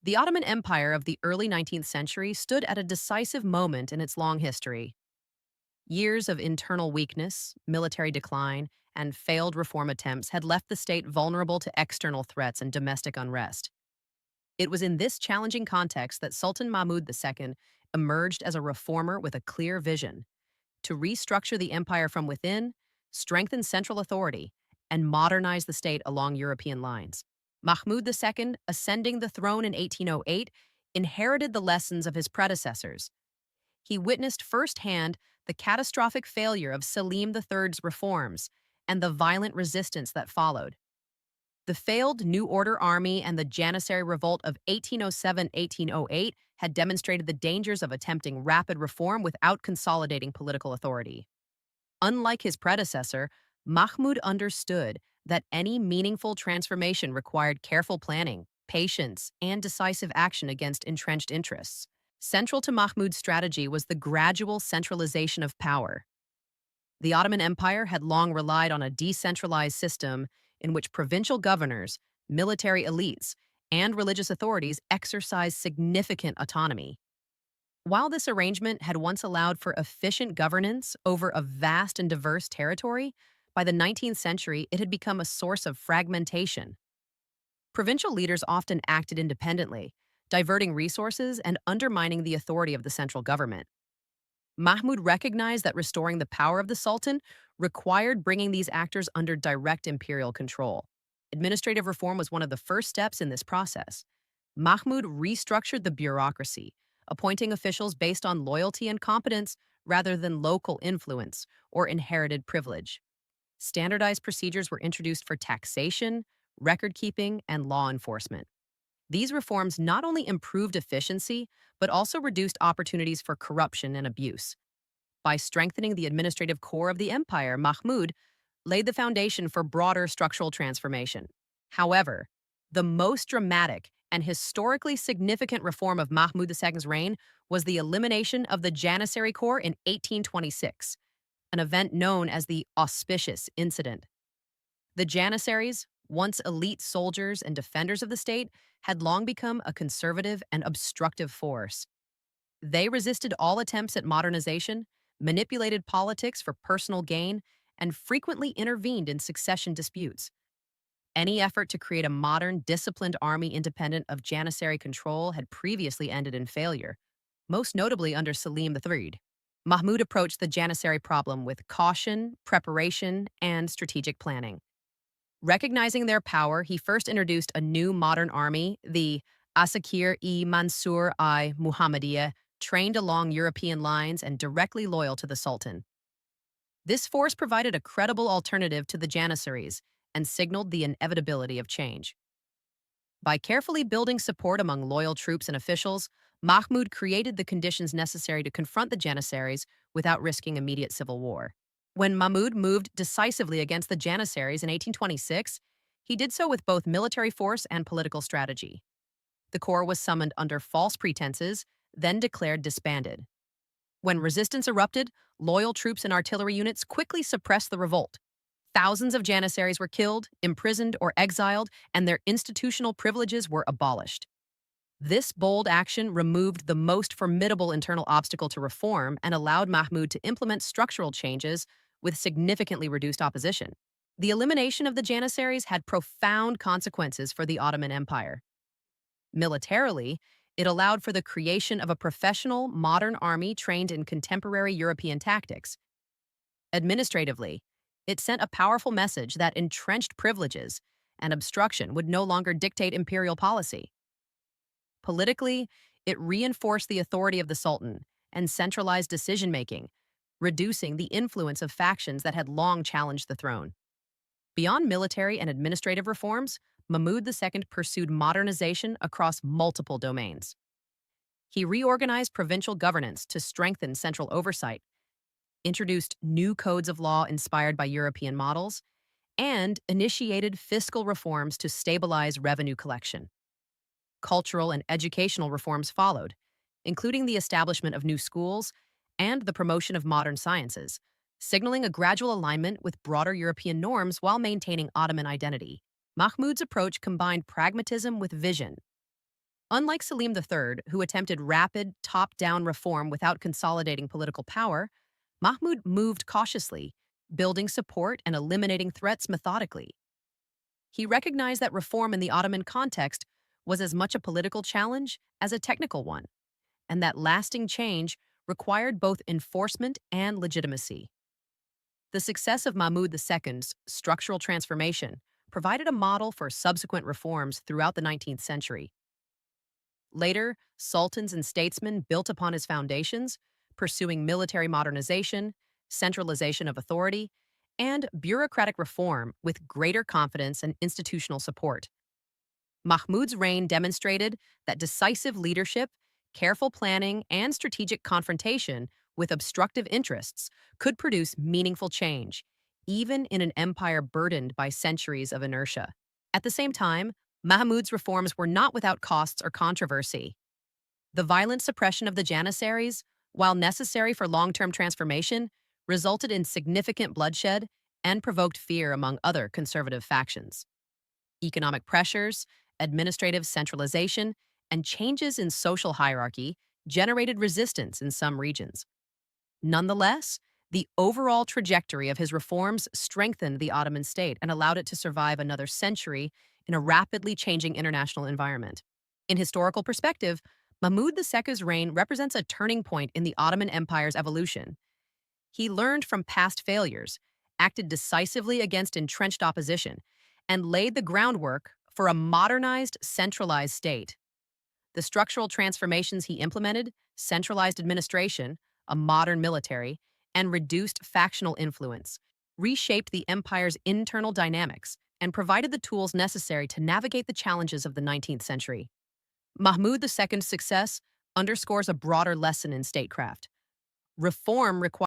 The Ottoman Empire of the early 19th century stood at a decisive moment in its long history. Years of internal weakness, military decline, and failed reform attempts had left the state vulnerable to external threats and domestic unrest. It was in this challenging context that Sultan Mahmud II emerged as a reformer with a clear vision to restructure the empire from within, strengthen central authority, and modernize the state along European lines. Mahmud II, ascending the throne in 1808, inherited the lessons of his predecessors. He witnessed firsthand the catastrophic failure of Selim III's reforms and the violent resistance that followed. The failed New Order army and the Janissary revolt of 1807-1808 had demonstrated the dangers of attempting rapid reform without consolidating political authority. Unlike his predecessor, Mahmud understood that any meaningful transformation required careful planning, patience, and decisive action against entrenched interests. Central to Mahmud's strategy was the gradual centralization of power. The Ottoman Empire had long relied on a decentralized system in which provincial governors, military elites, and religious authorities exercised significant autonomy. While this arrangement had once allowed for efficient governance over a vast and diverse territory, by the 19th century it had become a source of fragmentation. Provincial leaders often acted independently, diverting resources and undermining the authority of the central government. Mahmud recognized that restoring the power of the Sultan required bringing these actors under direct imperial control. Administrative reform was one of the first steps in this process. Mahmud restructured the bureaucracy, appointing officials based on loyalty and competence rather than local influence or inherited privilege. Standardized procedures were introduced for taxation, record keeping, and law enforcement. These reforms not only improved efficiency, but also reduced opportunities for corruption and abuse. By strengthening the administrative core of the empire, Mahmud laid the foundation for broader structural transformation. However, the most dramatic and historically significant reform of Mahmud II's reign was the elimination of the Janissary Corps in 1826, an event known as the Auspicious Incident. The Janissaries, once elite soldiers and defenders of the state, had long become a conservative and obstructive force. They resisted all attempts at modernization, manipulated politics for personal gain, and frequently intervened in succession disputes. Any effort to create a modern, disciplined army independent of Janissary control had previously ended in failure, most notably under Selim III. Mahmud approached the Janissary problem with caution, preparation, and strategic planning. Recognizing their power, he first introduced a new modern army, the Asakir-e-Mansur-i Muhammadiyah, trained along European lines and directly loyal to the Sultan. This force provided a credible alternative to the Janissaries and signaled the inevitability of change. By carefully building support among loyal troops and officials, Mahmud created the conditions necessary to confront the Janissaries without risking immediate civil war. When Mahmud moved decisively against the Janissaries in 1826, he did so with both military force and political strategy. The corps was summoned under false pretenses, then declared disbanded. When resistance erupted, loyal troops and artillery units quickly suppressed the revolt. Thousands of Janissaries were killed, imprisoned, or exiled, and their institutional privileges were abolished. This bold action removed the most formidable internal obstacle to reform and allowed Mahmud to implement structural changes with significantly reduced opposition. The elimination of the Janissaries had profound consequences for the Ottoman Empire. Militarily, it allowed for the creation of a professional, modern army trained in contemporary European tactics. Administratively, it sent a powerful message that entrenched privileges and obstruction would no longer dictate imperial policy. Politically, it reinforced the authority of the Sultan and centralized decision-making, reducing the influence of factions that had long challenged the throne. Beyond military and administrative reforms, Mahmud II pursued modernization across multiple domains. He reorganized provincial governance to strengthen central oversight, introduced new codes of law inspired by European models, and initiated fiscal reforms to stabilize revenue collection. Cultural and educational reforms followed, including the establishment of new schools and the promotion of modern sciences, signaling a gradual alignment with broader European norms while maintaining Ottoman identity. Mahmud's approach combined pragmatism with vision. Unlike Selim III, who attempted rapid, top down reform without consolidating political power, Mahmud moved cautiously, building support and eliminating threats methodically. He recognized that reform in the Ottoman context was as much a political challenge as a technical one, and that lasting change required both enforcement and legitimacy. The success of Mahmud II's structural transformation provided a model for subsequent reforms throughout the 19th century. Later, sultans and statesmen built upon his foundations, pursuing military modernization, centralization of authority, and bureaucratic reform with greater confidence and institutional support. Mahmud's reign demonstrated that decisive leadership, careful planning, and strategic confrontation with obstructive interests could produce meaningful change, even in an empire burdened by centuries of inertia. At the same time, Mahmud's reforms were not without costs or controversy. The violent suppression of the Janissaries, while necessary for long-term transformation, resulted in significant bloodshed and provoked fear among other conservative factions. Economic pressures, administrative centralization, and changes in social hierarchy generated resistance in some regions. Nonetheless, the overall trajectory of his reforms strengthened the Ottoman state and allowed it to survive another century in a rapidly changing international environment. In historical perspective, Mahmud II's reign represents a turning point in the Ottoman Empire's evolution. He learned from past failures, acted decisively against entrenched opposition, and laid the groundwork for a modernized, centralized state. The structural transformations he implemented, centralized administration, a modern military, and reduced factional influence, reshaped the empire's internal dynamics and provided the tools necessary to navigate the challenges of the 19th century. Mahmud II's success underscores a broader lesson in statecraft. Reform requires